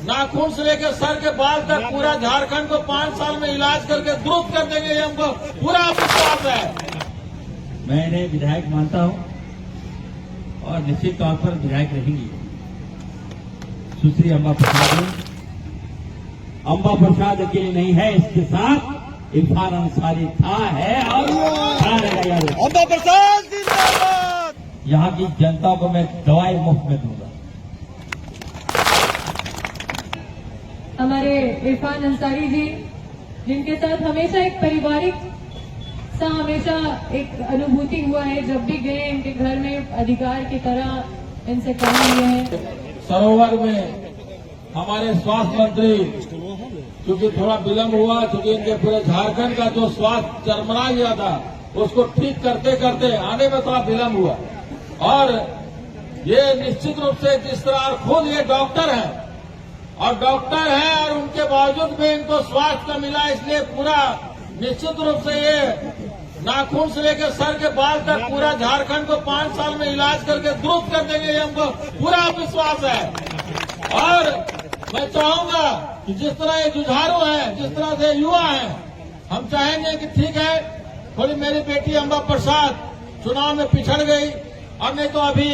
नाखून से लेकर सर के बाल तक पूरा झारखंड को 5 साल में इलाज करके दुरुस्त कर देंगे, ये हमको पूरा विश्वास है। मैं इन्हें विधायक मानता हूं और निश्चित तौर पर विधायक रहेंगी सुश्री अम्बा प्रसाद। अम्बा प्रसाद अकेले नहीं है, इसके साथ इरफान अंसारी था, है और रहेगा। अम्बा प्रसाद जिंदाबाद। यहाँ की जनता को मैं दवाई मुफ्त में दूंगा। हमारे इरफान अंसारी जी, जिनके साथ हमेशा एक पारिवारिक सा हमेशा एक अनुभूति हुआ है, जब भी गए इनके घर में अधिकार की तरह इनसे काम लिए हैं। सरोवर में हमारे स्वास्थ्य मंत्री, क्योंकि थोड़ा विलंब हुआ, क्योंकि इनके पूरे झारखंड का जो स्वास्थ्य चरमरा गया था उसको ठीक करते करते आने में थोड़ा विलंब हुआ। और ये निश्चित रूप से जिस तरह खुद ये डॉक्टर हैं और डॉक्टर हैं और उनके बावजूद भी इनको स्वास्थ्य का मिला, इसलिए पूरा निश्चित रूप से ये नाखून से लेकर सर के बाल तक पूरा झारखंड को 5 साल में इलाज करके दुरुस्त कर देंगे, ये हमको पूरा विश्वास है। और मैं चाहूंगा कि जिस तरह ये जुझारू है, जिस तरह से युवा है, हम चाहेंगे कि ठीक है थोड़ी मेरी बेटी अम्बा प्रसाद चुनाव में पिछड़ गई, और नहीं तो अभी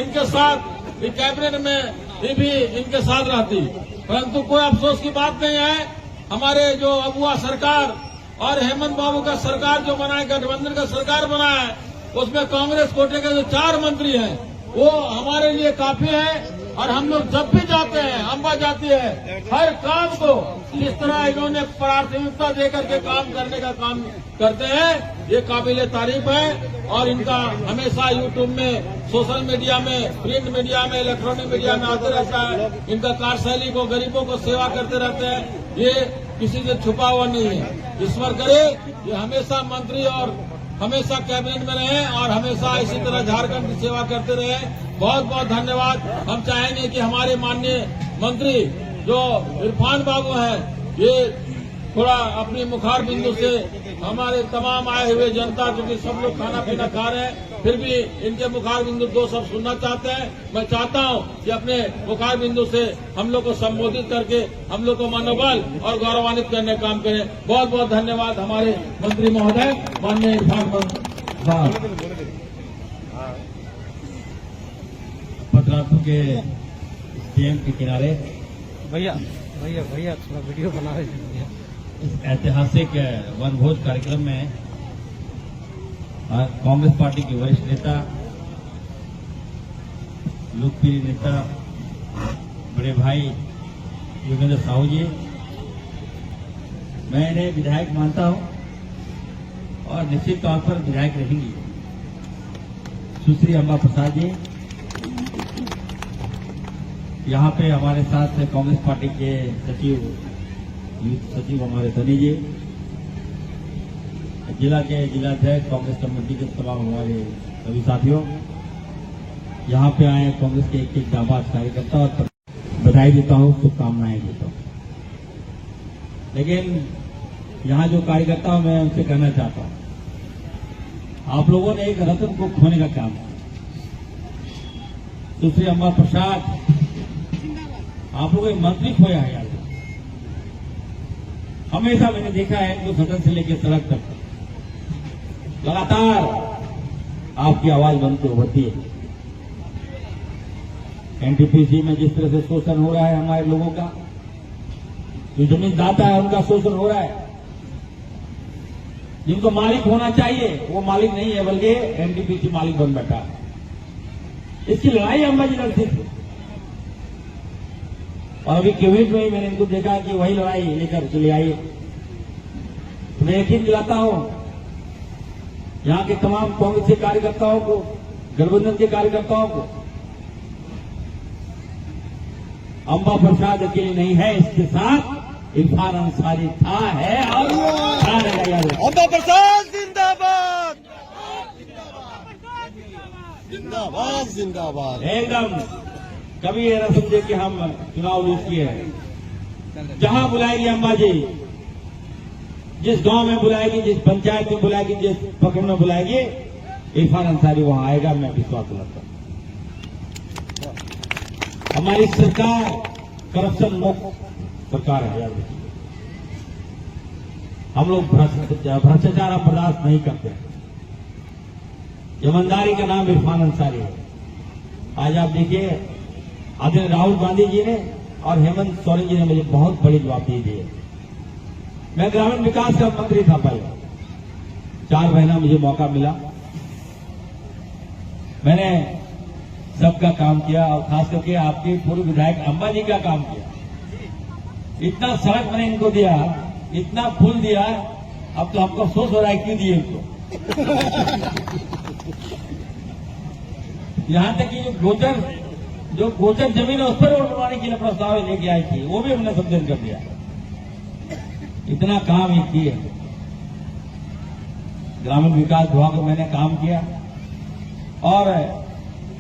इनके साथ कैबिनेट में भी इनके साथ रहती, परंतु कोई अफसोस की बात नहीं है। हमारे जो अगुआ सरकार और हेमंत बाबू का सरकार जो बना है, गठबंधन का सरकार बना है, उसमें कांग्रेस कोटे के जो 4 मंत्री हैं वो हमारे लिए काफी है। और हम लोग जब भी जाते हैं, अम्बा जाती है, हर काम को जिस तरह इन्होंने प्राथमिकता देकर के काम करने का काम करते हैं, ये काबिले तारीफ है। और इनका हमेशा यूट्यूब में, सोशल मीडिया में, प्रिंट मीडिया में, इलेक्ट्रॉनिक मीडिया में आते रहता है। इनका कार्यशैली को, गरीबों को सेवा करते रहते हैं, ये किसी से छुपा हुआ नहीं है। ईश्वर करे ये हमेशा मंत्री और हमेशा कैबिनेट में रहे और हमेशा इसी तरह झारखंड की सेवा करते रहे। बहुत बहुत धन्यवाद। हम चाहेंगे कि हमारे माननीय मंत्री जो इरफान बाबू हैं, ये थोड़ा अपनी मुखार बिंदु से हमारे तमाम आए हुए जनता, क्योंकि सब लोग खाना पीना खा रहे हैं, फिर भी इनके मुखार बिंदु 2 सब सुनना चाहते हैं। मैं चाहता हूं कि अपने मुखार बिंदु से हम लोग को संबोधित करके हम लोग को मनोबल और गौरवान्वित करने का काम करें। बहुत बहुत धन्यवाद हमारे मंत्री महोदय, माननीय इरफान साहब। पतरातू के डैम के किनारे भैया थोड़ा वीडियो बना रहे हैं। इस ऐतिहासिक वनभोज कार्यक्रम में कांग्रेस पार्टी के वरिष्ठ नेता, लोकप्रिय नेता, बड़े भाई योगेंद्र साहू जी, मैं इन्हें विधायक मानता हूं और निश्चित तौर पर विधायक रहेंगी सुश्री अम्बा प्रसाद जी। यहाँ पे हमारे साथ कांग्रेस पार्टी के सचिव हमारे सनी जी, जिला के जिलाध्यक्ष, कांग्रेस कमेटी के तमाम हमारे सभी साथियों, यहाँ पे आए कांग्रेस के एक जाबाज कार्यकर्ता, और बधाई देता हूँ, शुभकामनाएं देता हूँ। लेकिन यहाँ जो कार्यकर्ता हूं, मैं उनसे कहना चाहता हूँ, आप लोगों ने एक रत्न को खोने का काम किया। सुश्री अम्बा प्रसाद, आप लोगों ने मंत्री खोया है यार। हमेशा मैंने देखा है इनको सदन से लेकर सड़क तक लगातार आपकी आवाज बनती होती है। एनटीपीसी में जिस तरह से शोषण हो रहा है हमारे लोगों का, जो जमीनदाता है उनका शोषण हो रहा है, जिनको मालिक होना चाहिए वो मालिक नहीं है, बल्कि एनटीपीसी मालिक बन बैठा है। इसकी लड़ाई अम्बा जी लड़ती थी, और अभी कैबिनेट में ही मैंने इनको देखा कि वही लड़ाई लेकर चले आइए। तो मैं यकीन दिलाता हूं यहां के तमाम कांग्रेस के कार्यकर्ताओं को, गठबंधन के कार्यकर्ताओं को, अम्बा प्रसाद अकेले नहीं है, इसके साथ इरफान अंसारी था, है और रहेगा। अम्बा प्रसाद जिंदाबाद, जिंदाबाद जिंदाबाद। एकदम कभी ये न समझे कि हम चुनाव लूट किए हैं। जहां बुलाएगी अम्बा जी, जिस गांव में बुलाएगी, जिस पंचायत में बुलाएगी, जिस प्रखंड में बुलाएगी, इरफान अंसारी वहां आएगा, मैं विश्वास करता हूं। हमारी सरकार करप्शन मुक्त सरकार है, याद रखिए। हम लोग भ्रष्टाचार बर्दाश्त नहीं करते। ईमानदारी का नाम इरफान अंसारी है। आज आप देखिए, आदरणीय राहुल गांधी जी ने और हेमंत सोरेन जी ने मुझे बहुत बड़ी जवाबदेही दी है। मैं ग्रामीण विकास का मंत्री था पहले, 4 महीना मुझे मौका मिला। मैंने सबका काम किया और खास करके आपके पूर्व विधायक अंबा जी का काम किया। इतना सड़क मैंने इनको दिया, इतना पुल दिया, अब तो हमको अफसोस हो रहा है क्यों दिए इनको। यहां तक कि जो गोचर जमीन है उस पर रोड बनवाने के लिए प्रस्ताव लेके आई थी, वो भी हमने संशोधन कर दिया। इतना काम ही किए। ग्रामीण विकास विभाग को मैंने काम किया और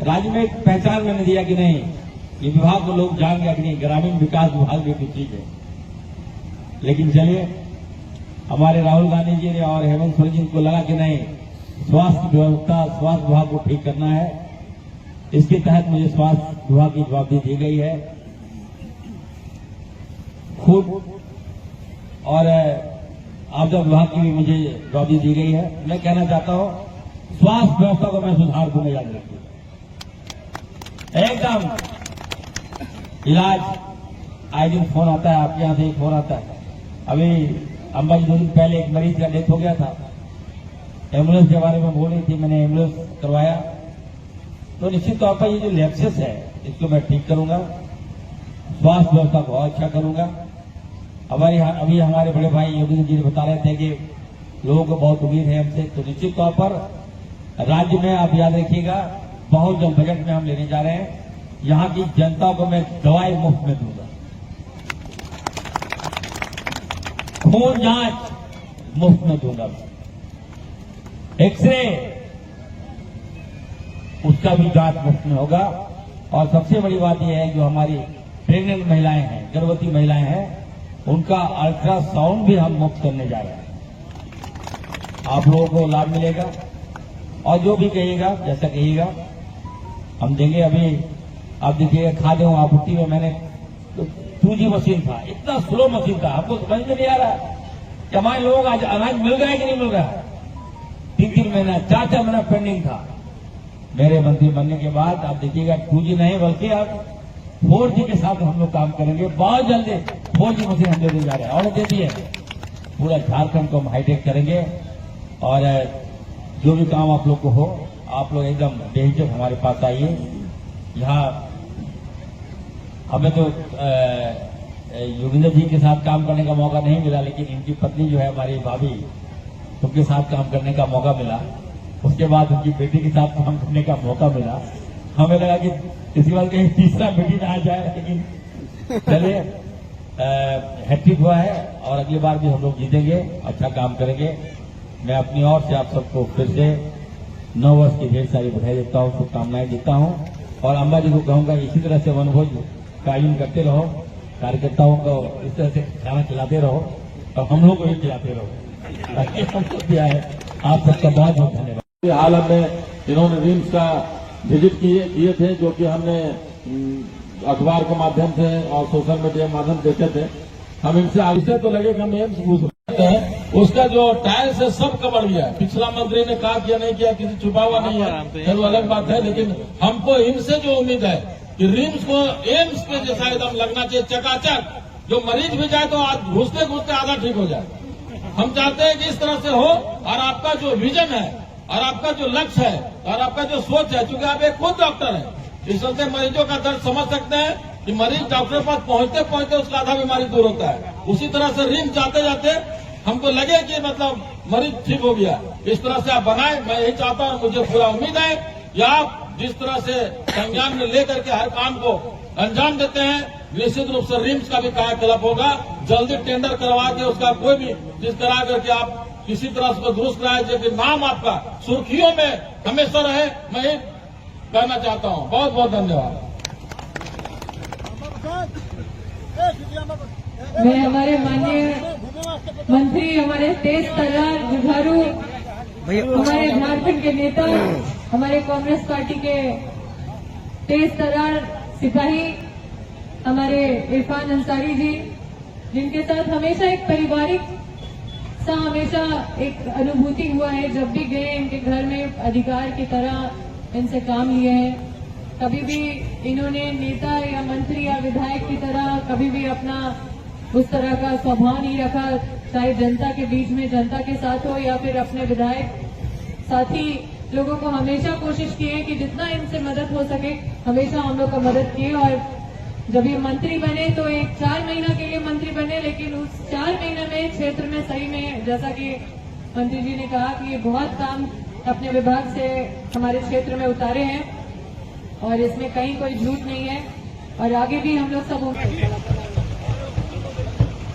राज्य में एक पहचान मैंने दिया कि नहीं, ये विभाग को लोग जान गया कि नहीं, ग्रामीण विकास विभाग भी कुछ चीज है। लेकिन चलिए, हमारे राहुल गांधी जी ने और हेमंत सोरेन जी को लगा कि नहीं, स्वास्थ्य व्यवस्था, स्वास्थ्य विभाग को ठीक करना है। इसके तहत मुझे स्वास्थ्य विभाग की जवाबदेही दी गई है। खुद और आपदा विभाग की भी मुझे जवाबदेही दी गई है। मैं कहना चाहता हूं, स्वास्थ्य व्यवस्था को मैं सुधार दूंगा, याद रखिए। एकदम इलाज, आए दिन फोन आता है, आपके यहां से एक फोन आता है। अभी अंबा जी 2 दिन पहले एक मरीज का डेथ हो गया था, एम्बुलेंस के बारे में बोल रही थी, मैंने एम्बुलेंस करवाया। तो निश्चित तौर पर ये जो लैप्सेस है इसको मैं ठीक करूंगा, स्वास्थ्य व्यवस्था को और अच्छा करूंगा। अभी हमारे बड़े भाई योगेंद्र जी ने बता रहे थे कि लोगों को बहुत उम्मीद है हमसे, तो निश्चित तौर पर राज्य में आप याद रखिएगा, बहुत जल्द बजट में हम लेने जा रहे हैं, यहां की जनता को मैं दवाई मुफ्त में दूंगा, खून जांच मुफ्त में दूंगा, एक्सरे उसका भी जांच मुफ्त में होगा। और सबसे बड़ी बात यह है, जो हमारी प्रेग्नेंट महिलाएं हैं, गर्भवती महिलाएं हैं, उनका अल्ट्रासाउंड भी हम मुफ्त करने जा रहे हैं। आप लोगों को लाभ मिलेगा और जो भी कहिएगा, जैसा कहिएगा हम देंगे। अभी आप देखिएगा, खाद्य एवं आपूर्ति में मैंने 2G मशीन था, इतना स्लो मशीन था, आपको समझ में नहीं आ रहा कि हमारे लोग आज अनाज मिल रहा है कि नहीं मिल रहा है। 3-3 महीना, 4-4 महीना पेंडिंग था। मेरे मंत्री बनने के बाद आप देखिएगा, 2G नहीं बल्कि अब 4G के साथ हम लोग काम करेंगे। बहुत जल्दी 4G मशीन हम देने जा रहे हैं और दे दिए। पूरा झारखंड को हम हाईटेक करेंगे और जो भी काम आप लोग को हो, आप लोग एकदम बेहिचक हमारे पास आइए। यहाँ हमें तो योगेंद्र जी के साथ काम करने का मौका नहीं मिला, लेकिन इनकी पत्नी जो है हमारी भाभी, उनके साथ काम करने का मौका मिला। उसके बाद उनकी बेटी के साथ काम करने का मौका मिला। हमें लगा कि इसी बार कहीं तीसरा बेटी ना आ जाए, लेकिन चलिए, हैट्रिक हुआ है और अगली बार भी हम लोग जीतेंगे, अच्छा काम करेंगे। मैं अपनी ओर से आप सबको फिर से 9 वर्ष की ढेर सारी बधाई देता हूँ, शुभकामनाएं देता हूँ। और अंबा जी को कहूंगा, इसी तरह से वनभोज का आयोजन करते रहो, कार्यकर्ताओं को इस तरह से खाना खिलाते रहो और हम लोग को भी खिलाते रहो, ताकि हमको दिया है। आप सबका बहुत बहुत धन्यवाद। हाल में इन्होंने रिम्स का विजिट किए थे, जो कि हमने अखबार के माध्यम से और सोशल मीडिया के माध्यम देते थे। हम इनसे आगे तो लगे कि हम एम्स घुस सकते हैं, उसका जो टाइल्स है सब कवर गया। पिछला मंत्री ने कहा किया नहीं किया, किसी छुपा हुआ नहीं है, चलो अलग बात है। लेकिन हमको इनसे जो उम्मीद है कि रिम्स को एम्स के जैसा एकदम लगना चाहिए, चकाचक, जो मरीज भी जाए तो आज घुसते घुसते आधा ठीक हो जाए। हम चाहते हैं कि इस तरह से हो। और आपका जो विजन है और आपका जो लक्ष्य है और आपका जो सोच है, क्योंकि आप एक खुद डॉक्टर हैं, इस वजह से मरीजों का दर्द समझ सकते हैं कि मरीज डॉक्टर के पास पहुंचते पहुंचते उसका आधा बीमारी दूर होता है। उसी तरह से रिम्स जाते जाते हमको लगे कि मतलब मरीज ठीक हो गया, इस तरह से आप बनाए। मैं यही चाहता हूं, मुझे पूरा उम्मीद है कि आप जिस तरह से संज्ञान में लेकर के हर काम को अंजाम देते हैं, निश्चित रूप से रिम्स का भी कायाकल्प होगा। जल्दी टेंडर करवा के उसका कोई भी चीज करा करके आप किसी तरह से दुरुस्त कराए, जो नाम आपका सुर्खियों में हमेशा रहे, मैं ये कहना चाहता हूं। बहुत बहुत धन्यवाद। मैं हमारे माननीय मंत्री, हमारे तेज तर्रार जुझारू, हमारे झारखंड के नेता, हमारे कांग्रेस पार्टी के तेज तर्रार सिपाही हमारे इरफान अंसारी जी, जिनके साथ हमेशा एक पारिवारिक सा हमेशा एक अनुभूति हुआ है। जब भी गए इनके घर में अधिकार की तरह इनसे काम लिए हैं। कभी भी इन्होंने नेता या मंत्री या विधायक की तरह कभी भी अपना उस तरह का स्वभाव नहीं रखा, चाहे जनता के बीच में जनता के साथ हो या फिर अपने विधायक साथी लोगों को हमेशा कोशिश की है कि जितना इनसे मदद हो सके हमेशा हम लोग का मदद किए। और जब ये मंत्री बने तो एक 4 महीना के लिए मंत्री बने, लेकिन उस 4 महीने में क्षेत्र में सही में जैसा कि मंत्री जी ने कहा कि ये बहुत काम अपने विभाग से हमारे क्षेत्र में उतारे हैं और इसमें कहीं कोई झूठ नहीं है। और आगे भी हम लोग सब